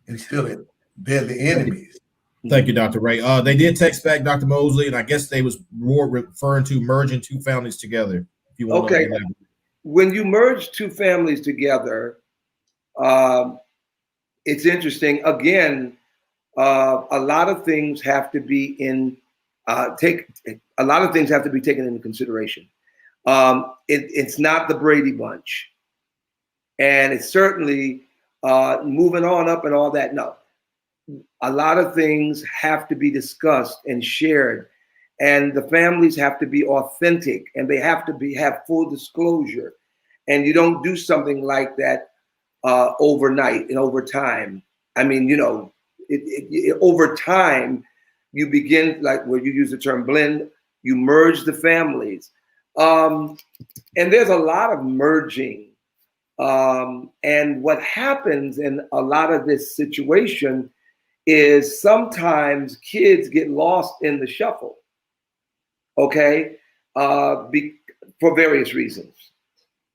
instead of deadly enemies. Thank you, Dr. Ray. They did text back Dr. Mosley, and I guess they was more referring to merging two families together. If you want okay. When you merge two families together, it's interesting. Again, a lot of things have to be taken into consideration. It's not the Brady Bunch, and it's certainly moving on up and all that. No, a lot of things have to be discussed and shared, And the families have to be authentic, and they have to have full disclosure. And you don't do something like that overnight and over time. I mean, you know, over time, you begin, like where you use the term blend, you merge the families. And there's a lot of merging. And what happens in a lot of this situation is sometimes kids get lost in the shuffle, okay, for various reasons.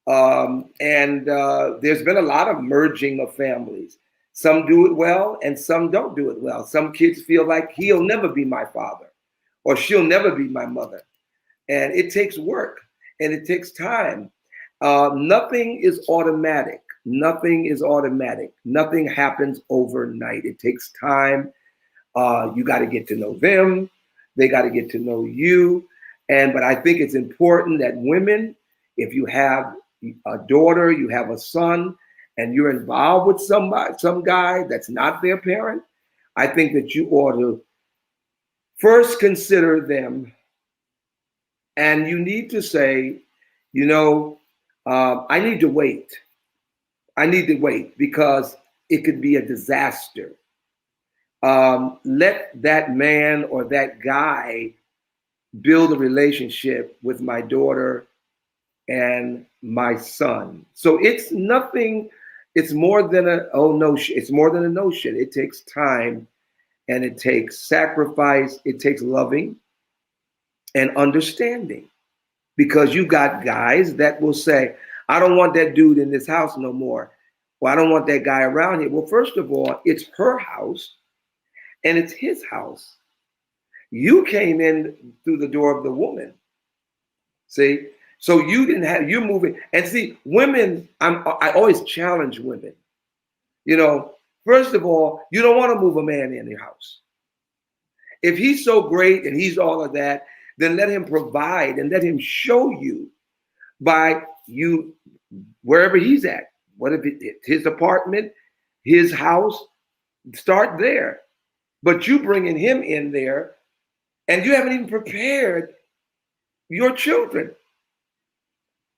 There's been a lot of merging of families. Some do it well and some don't do it well. Some kids feel like he'll never be my father or she'll never be my mother. And it takes work and it takes time. Nothing is automatic. Nothing is automatic. Nothing happens overnight. It takes time. You got to get to know them. They got to get to know you. But I think it's important that women, if you have a daughter, you have a son, and you're involved with some guy that's not their parent, I think that you ought to first consider them. And you need to say, you know, I need to wait. I need to wait because it could be a disaster. Let that man or that guy build a relationship with my daughter and my son. So it's nothing, it's more than it's more than a notion. It takes time and it takes sacrifice. It takes loving and understanding, because you got guys that will say, I don't want that dude in this house no more. Well, I don't want that guy around here. Well, first of all, it's her house and it's his house. You came in through the door of the woman. See? So you're moving. And see, women, I always challenge women. You know, first of all, you don't want to move a man in your house. If he's so great and he's all of that, then let him provide and let him show you by you wherever he's at. What if it's his apartment, his house? Start there. But you bringing him in there and you haven't even prepared your children.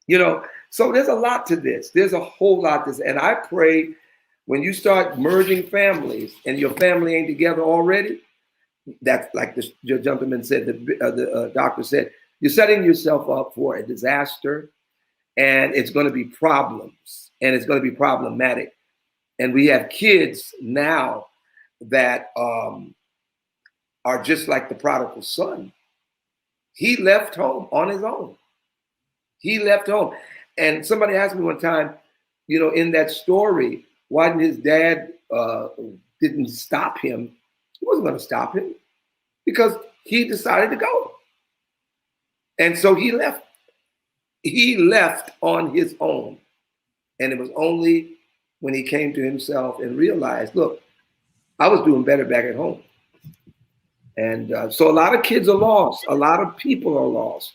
You know, so there's a lot to this. There's a whole lot to this. And I pray when you start merging families and your family ain't together already, that's like the gentleman said, the doctor said, you're setting yourself up for a disaster, and it's going to be problems and it's going to be problematic. And we have kids now that are just like the prodigal son. He left home on his own. He left home. And somebody asked me one time, you know, in that story, why didn't his dad didn't stop him? He wasn't going to stop him because he decided to go. And so he left. He left on his own. And it was only when he came to himself and realized, look, I was doing better back at home. And so a lot of kids are lost. A lot of people are lost.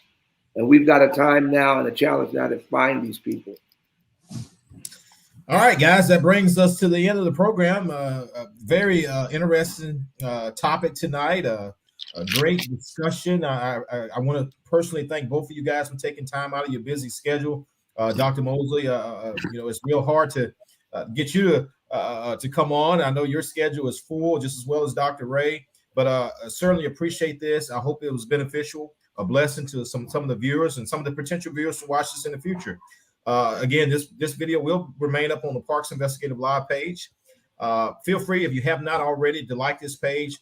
And we've got a time now and a challenge now to find these people. All right, guys, that brings us to the end of the program. A very interesting topic tonight. A great discussion. I want to personally thank both of you guys for taking time out of your busy schedule. Dr. Mosley, you know, it's real hard to get you to come on. I know your schedule is full just as well as Dr. Ray, but I certainly appreciate this. I hope it was beneficial, a blessing to some of the viewers and some of the potential viewers to watch this in the future. Again, this video will remain up on the Parks Investigative Live page. Feel free, if you have not already, to like this page.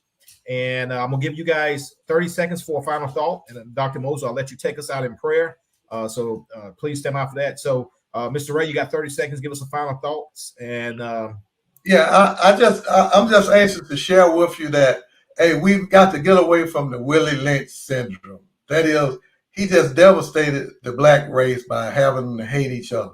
And I'm going to give you guys 30 seconds for a final thought. And Dr. Mosley, I'll let you take us out in prayer. So please stand out for that. So, Mr. Ray, you got 30 seconds. Give us some final thoughts. And yeah, I'm just anxious to share with you that, hey, we've got to get away from the Willie Lynch syndrome. That is, he just devastated the black race by having them to hate each other.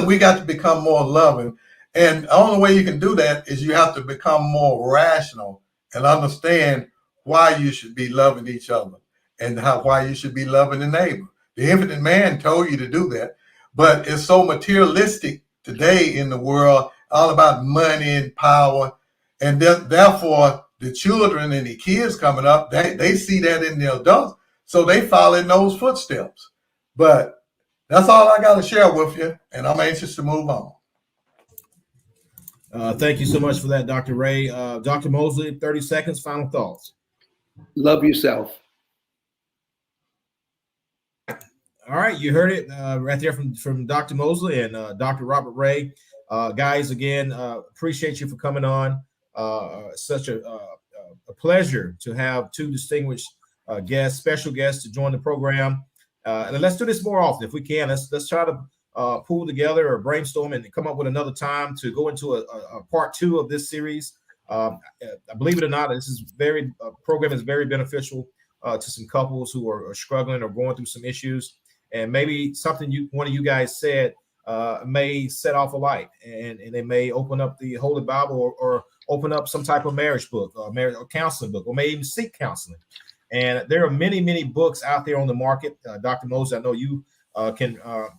We got to become more loving. And the only way you can do that is you have to become more rational and understand why you should be loving each other and why you should be loving the neighbor. The infinite man told you to do that, but it's so materialistic today in the world, all about money and power. And therefore, the children and the kids coming up, they see that in the adults. So they follow in those footsteps. But that's all I got to share with you, and I'm anxious to move on. Thank you so much for that, Dr. Ray. Dr. Mosley, 30 seconds, final thoughts. Love yourself. All right, you heard it right there from Dr. Mosley and Dr. Robert Ray. Guys, again, appreciate you for coming on. Such a pleasure to have two distinguished guests, special guests, to join the program. And let's do this more often if we can. Let's try to pull together or brainstorm and come up with another time to go into a part 2 of this series. Believe it or not, this is program is very beneficial to some couples who are struggling or going through some issues. And maybe something one of you guys said may set off a light, and they may open up the Holy Bible or open up some type of marriage book, marriage or counseling book, or may even seek counseling. And there are many, many books out there on the market. Dr. Moses, I know you can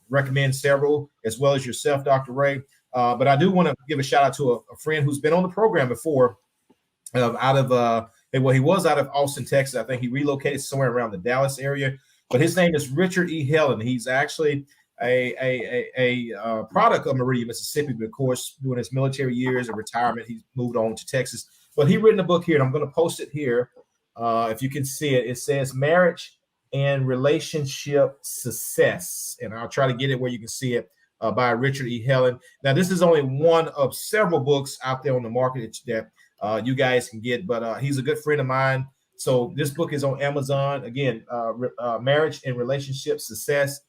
recommend several, as well as yourself, Dr. Ray. But I do want to give a shout out to a friend who's been on the program before, he was out of Austin, Texas. I think he relocated somewhere around the Dallas area. But his name is Richard E. Helen. He's actually a product of Meridian, Mississippi, but of course, during his military years and retirement, he's moved on to Texas. But he written a book here, and I'm going to post it here. If you can see it, it says Marriage and Relationship Success. And I'll try to get it where you can see it, by Richard E. Helen. Now, this is only one of several books out there on the market that you guys can get, but he's a good friend of mine. So this book is on Amazon. Again, Marriage and Relationship Success.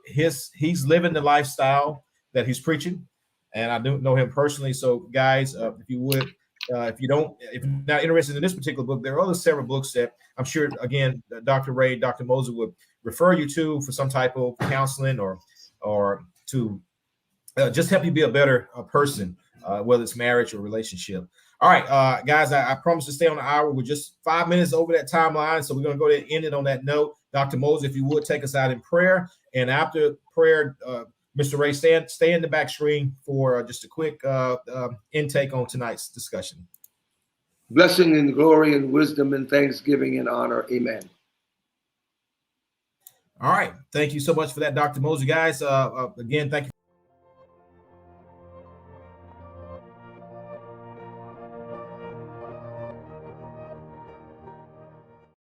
He's living the lifestyle that he's preaching, and I do know him personally. So guys, if you would, if you're not interested in this particular book, there are several books that I'm sure, again, Dr. Ray, Dr. Moser would refer you to for some type of counseling or to just help you be a better person, whether it's marriage or relationship. All right, guys, I promise to stay on the hour. We're just 5 minutes over that timeline, so we're going to go ahead and end it on that note. Dr. Moser, if you would take us out in prayer, and after prayer, Mr. Ray, stay in the back screen for just a quick intake on tonight's discussion. Blessing and glory and wisdom and thanksgiving and honor. Amen. All right. Thank you so much for that, Dr. Moser. Guys, again, thank you.